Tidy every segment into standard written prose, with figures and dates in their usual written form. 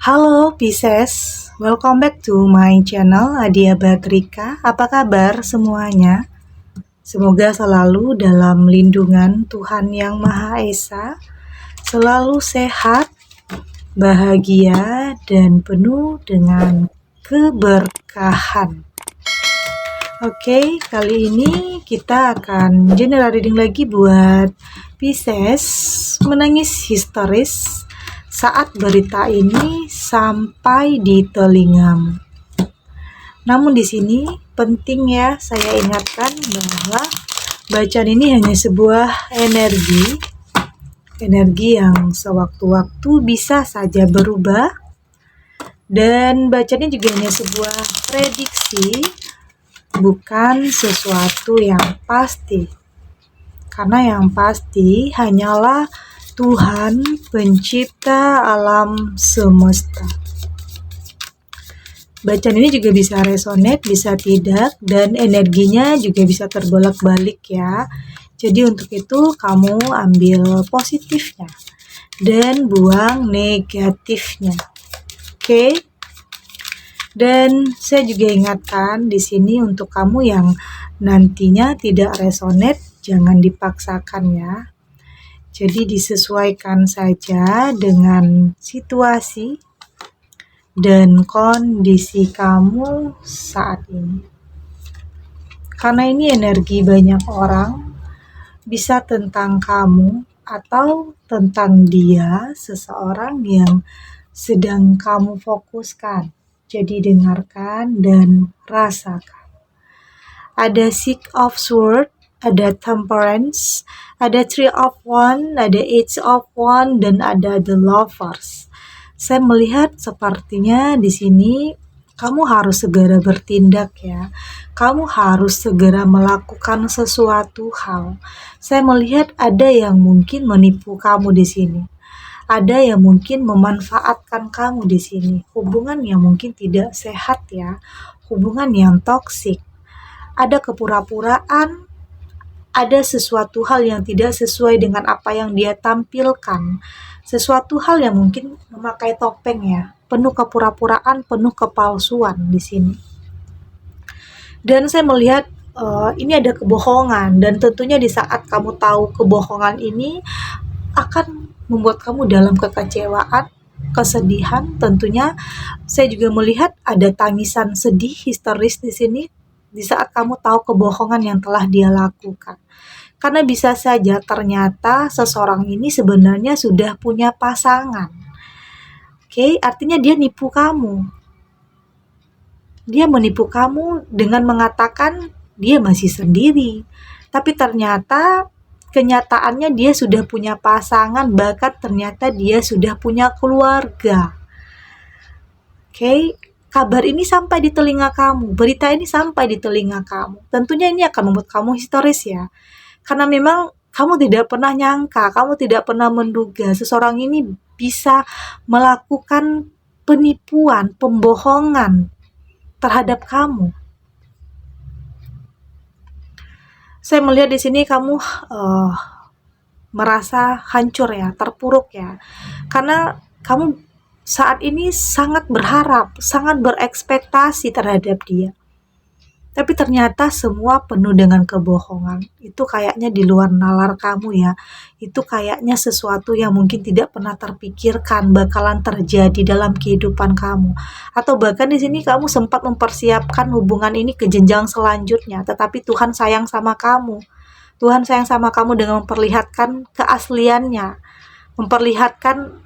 Halo Pisces, welcome back to my channel Adia Batrika. Apa kabar semuanya? Semoga selalu dalam lindungan Tuhan Yang Maha Esa, selalu sehat, bahagia, dan penuh dengan keberkahan. Oke, kali ini kita akan general reading lagi buat Pisces menangis histeris saat berita ini sampai di telingamu. Namun di sini penting ya saya ingatkan bahwa bacaan ini hanya sebuah energi yang sewaktu-waktu bisa saja berubah, dan bacaan ini juga hanya sebuah prediksi, bukan sesuatu yang pasti. Karena yang pasti hanyalah Tuhan pencipta alam semesta. Bacaan ini juga bisa resonate, bisa tidak, dan energinya juga bisa terbolak-balik ya. Jadi untuk itu kamu ambil positifnya dan buang negatifnya. Oke? Dan saya juga ingatkan di sini untuk kamu yang nantinya tidak resonate, jangan dipaksakan ya. Jadi disesuaikan saja dengan situasi dan kondisi kamu saat ini. Karena ini energi banyak orang, bisa tentang kamu atau tentang dia, seseorang yang sedang kamu fokuskan. Jadi dengarkan dan rasakan. Ada Six of Swords, ada Temperance, ada Three of Wands, ada Eight of Wands, dan ada The Lovers. Saya melihat sepertinya di sini kamu harus segera bertindak ya. Kamu harus segera melakukan sesuatu hal. Saya melihat ada yang mungkin menipu kamu di sini. Ada yang mungkin memanfaatkan kamu di sini. Hubungan yang mungkin tidak sehat ya. Hubungan yang toksik. Ada kepura-puraan, ada sesuatu hal yang tidak sesuai dengan apa yang dia tampilkan. Sesuatu hal yang mungkin memakai topeng ya, penuh kepura-puraan, penuh kepalsuan di sini. Dan saya melihat ini ada kebohongan, dan tentunya di saat kamu tahu kebohongan ini akan membuat kamu dalam kekecewaan, kesedihan. Tentunya saya juga melihat ada tangisan sedih, histeris di sini di saat kamu tahu kebohongan yang telah dia lakukan. Karena bisa saja ternyata seseorang ini sebenarnya sudah punya pasangan. Oke, artinya dia nipu kamu. Dia menipu kamu dengan mengatakan dia masih sendiri. Tapi ternyata kenyataannya dia sudah punya pasangan, bahkan ternyata dia sudah punya keluarga. Oke, kabar ini sampai di telinga kamu, berita ini sampai di telinga kamu. Tentunya ini akan membuat kamu histeris ya. Karena memang kamu tidak pernah nyangka, kamu tidak pernah menduga seseorang ini bisa melakukan penipuan, pembohongan terhadap kamu. Saya melihat di sini kamu merasa hancur ya, terpuruk ya. Karena kamu saat ini sangat berharap, sangat berekspektasi terhadap dia. Tapi ternyata semua penuh dengan kebohongan. Itu kayaknya di luar nalar kamu ya. Itu kayaknya sesuatu yang mungkin tidak pernah terpikirkan bakalan terjadi dalam kehidupan kamu. Atau bahkan di sini kamu sempat mempersiapkan hubungan ini ke jenjang selanjutnya. Tetapi Tuhan sayang sama kamu. Tuhan sayang sama kamu dengan memperlihatkan keasliannya. Memperlihatkan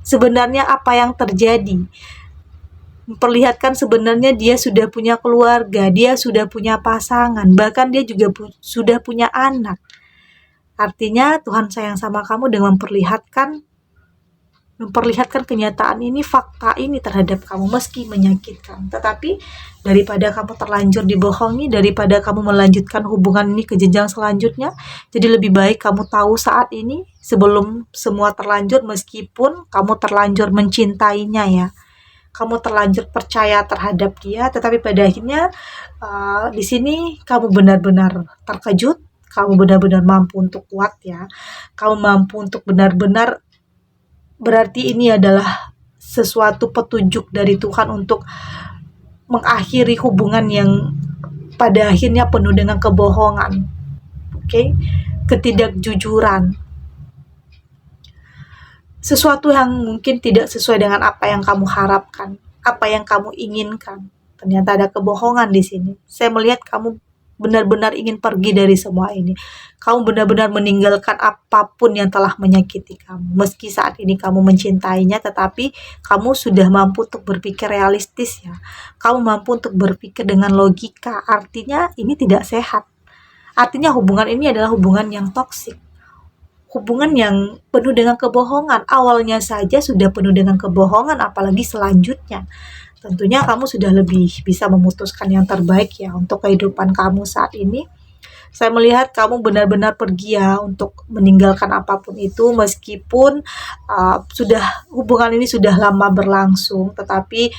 sebenarnya apa yang terjadi. Memperlihatkan sebenarnya dia sudah punya keluarga, dia sudah punya pasangan, bahkan dia juga sudah punya anak. Artinya Tuhan sayang sama kamu dengan memperlihatkan kenyataan ini, fakta ini terhadap kamu meski menyakitkan. Tetapi daripada kamu terlanjur dibohongi, daripada kamu melanjutkan hubungan ini ke jenjang selanjutnya, jadi lebih baik kamu tahu saat ini sebelum semua terlanjur, meskipun kamu terlanjur mencintainya ya. Kamu terlanjur percaya terhadap dia, tetapi pada akhirnya di sini kamu benar-benar terkejut, kamu benar-benar mampu untuk kuat ya. Kamu mampu untuk benar-benar, berarti ini adalah sesuatu petunjuk dari Tuhan untuk mengakhiri hubungan yang pada akhirnya penuh dengan kebohongan, ketidakjujuran, sesuatu yang mungkin tidak sesuai dengan apa yang kamu harapkan, apa yang kamu inginkan. Ternyata ada kebohongan di sini. Saya melihat kamu benar-benar ingin pergi dari semua ini. Kamu benar-benar meninggalkan apapun yang telah menyakiti kamu. Meski saat ini kamu mencintainya, tetapi kamu sudah mampu untuk berpikir realistis ya. Kamu mampu untuk berpikir dengan logika. Artinya ini tidak sehat. Artinya hubungan ini adalah hubungan yang toksik. Hubungan yang penuh dengan kebohongan. Awalnya saja sudah penuh dengan kebohongan, apalagi selanjutnya. Tentunya kamu sudah lebih bisa memutuskan yang terbaik ya untuk kehidupan kamu saat ini. Saya melihat kamu benar-benar pergi ya untuk meninggalkan apapun itu, meskipun hubungan ini sudah lama berlangsung, tetapi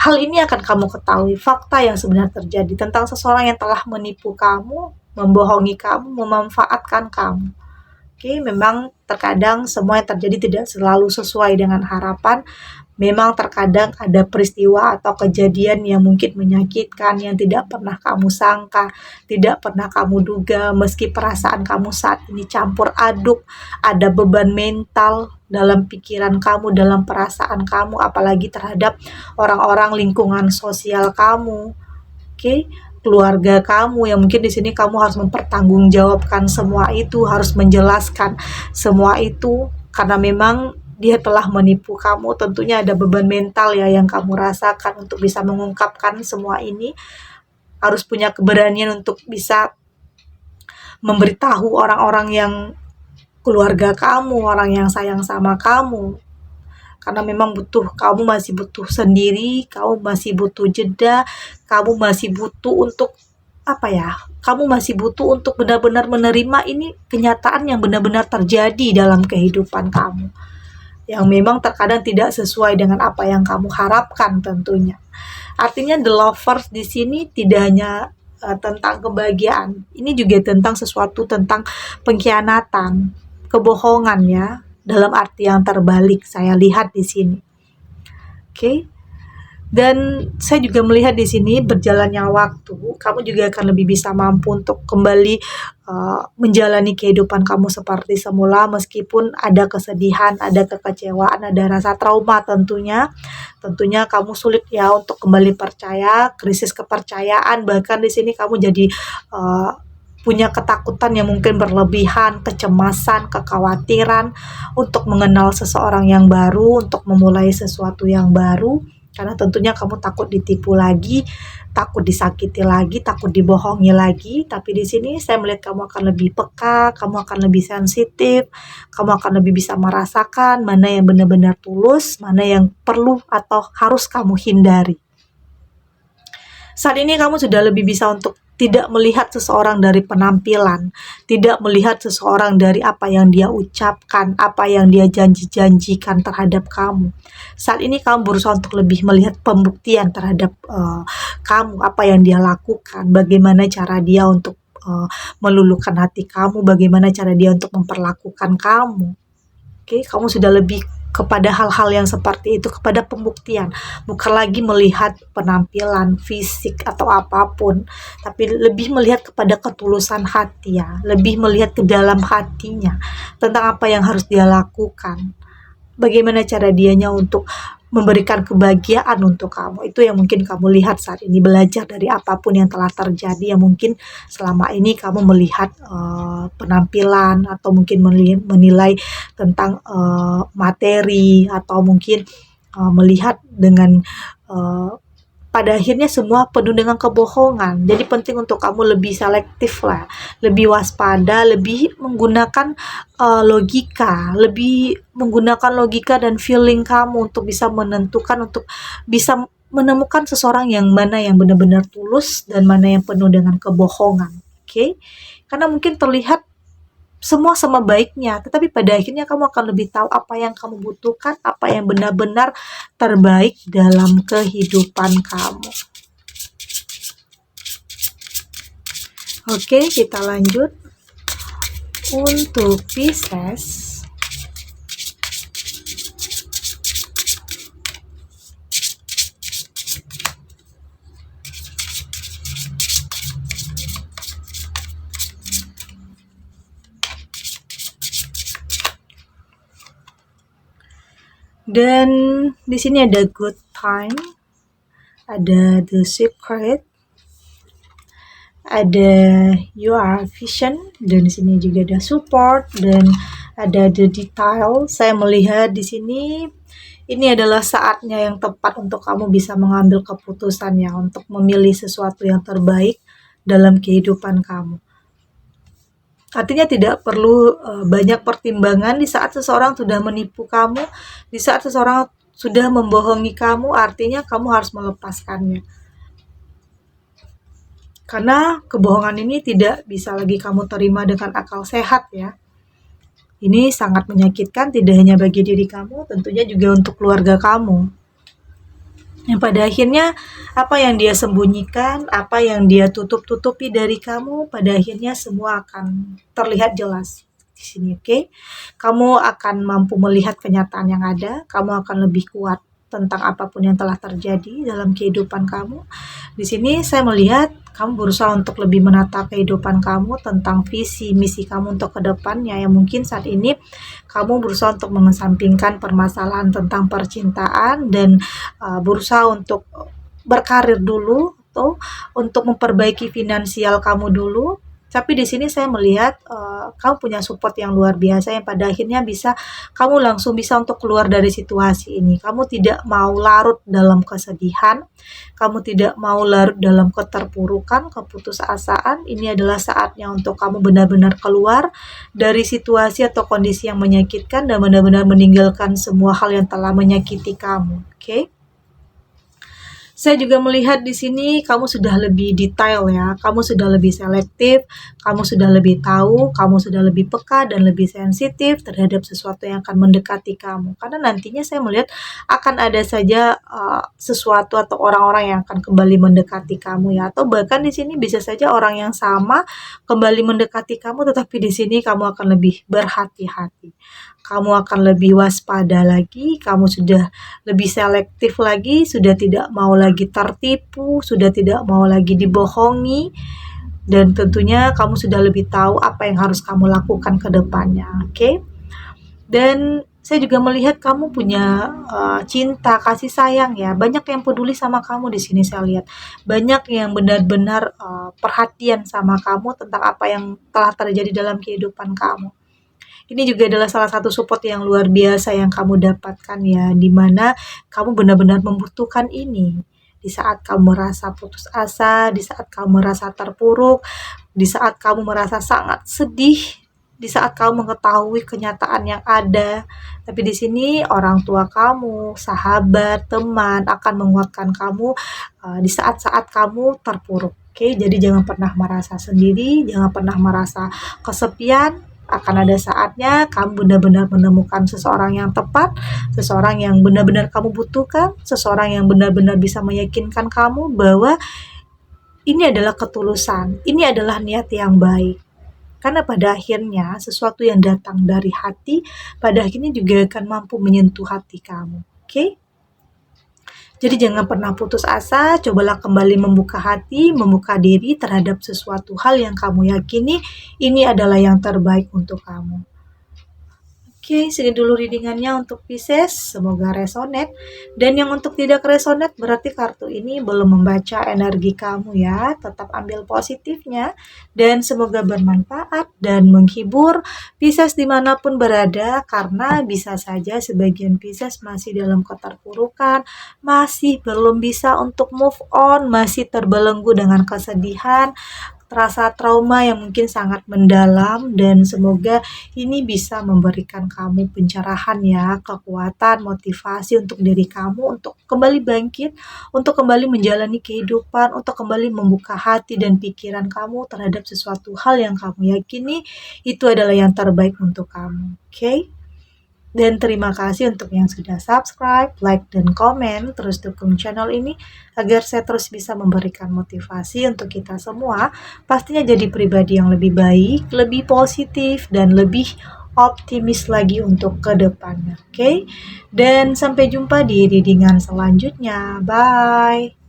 hal ini akan kamu ketahui fakta yang sebenarnya terjadi tentang seseorang yang telah menipu kamu, membohongi kamu, memanfaatkan kamu. Memang terkadang semua yang terjadi tidak selalu sesuai dengan harapan. Memang terkadang ada peristiwa atau kejadian yang mungkin menyakitkan, yang tidak pernah kamu sangka, tidak pernah kamu duga, meski perasaan kamu saat ini campur aduk, ada beban mental dalam pikiran kamu, dalam perasaan kamu, apalagi terhadap orang-orang lingkungan sosial kamu, keluarga kamu, yang mungkin di sini kamu harus mempertanggungjawabkan semua itu, harus menjelaskan semua itu, karena memang dia telah menipu kamu. Tentunya ada beban mental ya yang kamu rasakan untuk bisa mengungkapkan semua ini. Harus punya keberanian untuk bisa memberitahu orang-orang yang keluarga kamu, orang yang sayang sama kamu. Karena memang kamu masih butuh sendiri, kamu masih butuh jeda, kamu masih butuh untuk kamu masih butuh untuk benar-benar menerima ini kenyataan yang benar-benar terjadi dalam kehidupan kamu, yang memang terkadang tidak sesuai dengan apa yang kamu harapkan tentunya. Artinya the lovers di sini tidak hanya tentang kebahagiaan, ini juga tentang sesuatu tentang pengkhianatan, kebohongan ya, dalam arti yang terbalik saya lihat di sini. Dan saya juga melihat di sini berjalannya waktu, kamu juga akan lebih bisa mampu untuk kembali menjalani kehidupan kamu seperti semula, meskipun ada kesedihan, ada kekecewaan, ada rasa trauma tentunya. Tentunya kamu sulit ya untuk kembali percaya, krisis kepercayaan, bahkan di sini kamu jadi punya ketakutan yang mungkin berlebihan, kecemasan, kekhawatiran untuk mengenal seseorang yang baru, untuk memulai sesuatu yang baru. Karena tentunya kamu takut ditipu lagi, takut disakiti lagi, takut dibohongi lagi. Tapi di sini saya melihat kamu akan lebih peka, kamu akan lebih sensitif, kamu akan lebih bisa merasakan mana yang benar-benar tulus, mana yang perlu atau harus kamu hindari. Saat ini kamu sudah lebih bisa untuk tidak melihat seseorang dari penampilan, tidak melihat seseorang dari apa yang dia ucapkan, apa yang dia janji-janjikan terhadap kamu. Saat ini kamu berusaha untuk lebih melihat pembuktian terhadap kamu, apa yang dia lakukan, bagaimana cara dia untuk meluluhkan hati kamu, bagaimana cara dia untuk memperlakukan kamu. Kamu sudah lebih kepada hal-hal yang seperti itu, kepada pembuktian, bukan lagi melihat penampilan, fisik atau apapun, tapi lebih melihat kepada ketulusan hati ya, lebih melihat ke dalam hatinya tentang apa yang harus dia lakukan, bagaimana cara dianya untuk memberikan kebahagiaan untuk kamu. Itu yang mungkin kamu lihat saat ini, belajar dari apapun yang telah terjadi, yang mungkin selama ini kamu melihat penampilan, atau mungkin menilai tentang materi, atau mungkin melihat dengan pada akhirnya semua penuh dengan kebohongan. Jadi penting untuk kamu lebih selektif lah, lebih waspada, lebih menggunakan logika, lebih menggunakan logika dan feeling kamu untuk bisa menentukan, untuk bisa menemukan seseorang yang mana yang benar-benar tulus dan mana yang penuh dengan kebohongan. Karena mungkin terlihat semua sama baiknya, tetapi pada akhirnya kamu akan lebih tahu apa yang kamu butuhkan, apa yang benar-benar terbaik dalam kehidupan kamu. Kita lanjut. Untuk Pisces, Dan di sini ada good time, ada the secret, ada your vision, dan di sini juga ada support dan ada the detail. Saya melihat di sini ini adalah saatnya yang tepat untuk kamu bisa mengambil keputusan ya, untuk memilih sesuatu yang terbaik dalam kehidupan kamu. Artinya tidak perlu banyak pertimbangan di saat seseorang sudah menipu kamu, di saat seseorang sudah membohongi kamu, artinya kamu harus melepaskannya. Karena kebohongan ini tidak bisa lagi kamu terima dengan akal sehat ya. Ini sangat menyakitkan tidak hanya bagi diri kamu, tentunya juga untuk keluarga kamu. Yang pada akhirnya apa yang dia sembunyikan, apa yang dia tutup-tutupi dari kamu, pada akhirnya semua akan terlihat jelas di sini, oke? Kamu akan mampu melihat kenyataan yang ada, kamu akan lebih kuat tentang apapun yang telah terjadi dalam kehidupan kamu. Di sini saya melihat kamu berusaha untuk lebih menata kehidupan kamu tentang visi misi kamu untuk kedepannya, yang mungkin saat ini kamu berusaha untuk mengesampingkan permasalahan tentang percintaan dan berusaha untuk berkarir dulu atau untuk memperbaiki finansial kamu dulu. Tapi di sini saya melihat kamu punya support yang luar biasa yang pada akhirnya bisa kamu langsung bisa untuk keluar dari situasi ini. Kamu tidak mau larut dalam kesedihan, kamu tidak mau larut dalam keterpurukan, keputusasaan. Ini adalah saatnya untuk kamu benar-benar keluar dari situasi atau kondisi yang menyakitkan dan benar-benar meninggalkan semua hal yang telah menyakiti kamu. Oke? Saya juga melihat di sini kamu sudah lebih detail ya, kamu sudah lebih selektif, kamu sudah lebih tahu, kamu sudah lebih peka dan lebih sensitif terhadap sesuatu yang akan mendekati kamu. Karena nantinya saya melihat akan ada saja sesuatu atau orang-orang yang akan kembali mendekati kamu ya, atau bahkan di sini bisa saja orang yang sama kembali mendekati kamu, tetapi di sini kamu akan lebih berhati-hati. Kamu akan lebih waspada lagi, kamu sudah lebih selektif lagi, sudah tidak mau lagi tertipu, sudah tidak mau lagi dibohongi, dan tentunya kamu sudah lebih tahu apa yang harus kamu lakukan ke depannya, oke? Dan saya juga melihat kamu punya cinta, kasih sayang ya. Banyak yang peduli sama kamu di sini saya lihat. Banyak yang benar-benar perhatian sama kamu tentang apa yang telah terjadi dalam kehidupan kamu. Ini juga adalah salah satu support yang luar biasa yang kamu dapatkan ya, di mana kamu benar-benar membutuhkan ini. Di saat kamu merasa putus asa, di saat kamu merasa terpuruk, di saat kamu merasa sangat sedih, di saat kamu mengetahui kenyataan yang ada. Tapi di sini orang tua kamu, sahabat, teman akan menguatkan kamu di saat-saat kamu terpuruk. Oke, jadi jangan pernah merasa sendiri, jangan pernah merasa kesepian. Akan ada saatnya kamu benar-benar menemukan seseorang yang tepat, seseorang yang benar-benar kamu butuhkan, seseorang yang benar-benar bisa meyakinkan kamu bahwa ini adalah ketulusan, ini adalah niat yang baik. Karena pada akhirnya sesuatu yang datang dari hati pada akhirnya juga akan mampu menyentuh hati kamu. Oke? Jadi jangan pernah putus asa, cobalah kembali membuka hati, membuka diri terhadap sesuatu hal yang kamu yakini ini adalah yang terbaik untuk kamu. Oke, segini dulu readingannya untuk Pisces, semoga resonate. Dan yang untuk tidak resonate berarti kartu ini belum membaca energi kamu ya. Tetap ambil positifnya dan semoga bermanfaat dan menghibur Pisces dimanapun berada, karena bisa saja sebagian Pisces masih dalam keterpurukan, masih belum bisa untuk move on, masih terbelenggu dengan kesedihan, rasa trauma yang mungkin sangat mendalam, dan semoga ini bisa memberikan kamu pencerahan ya, kekuatan, motivasi untuk diri kamu untuk kembali bangkit, untuk kembali menjalani kehidupan, untuk kembali membuka hati dan pikiran kamu terhadap sesuatu hal yang kamu yakini itu adalah yang terbaik untuk kamu. Oke? Dan terima kasih untuk yang sudah subscribe, like, dan komen. Terus dukung channel ini agar saya terus bisa memberikan motivasi untuk kita semua. Pastinya jadi pribadi yang lebih baik, lebih positif, dan lebih optimis lagi untuk kedepannya. Oke? Dan sampai jumpa di readingan selanjutnya. Bye!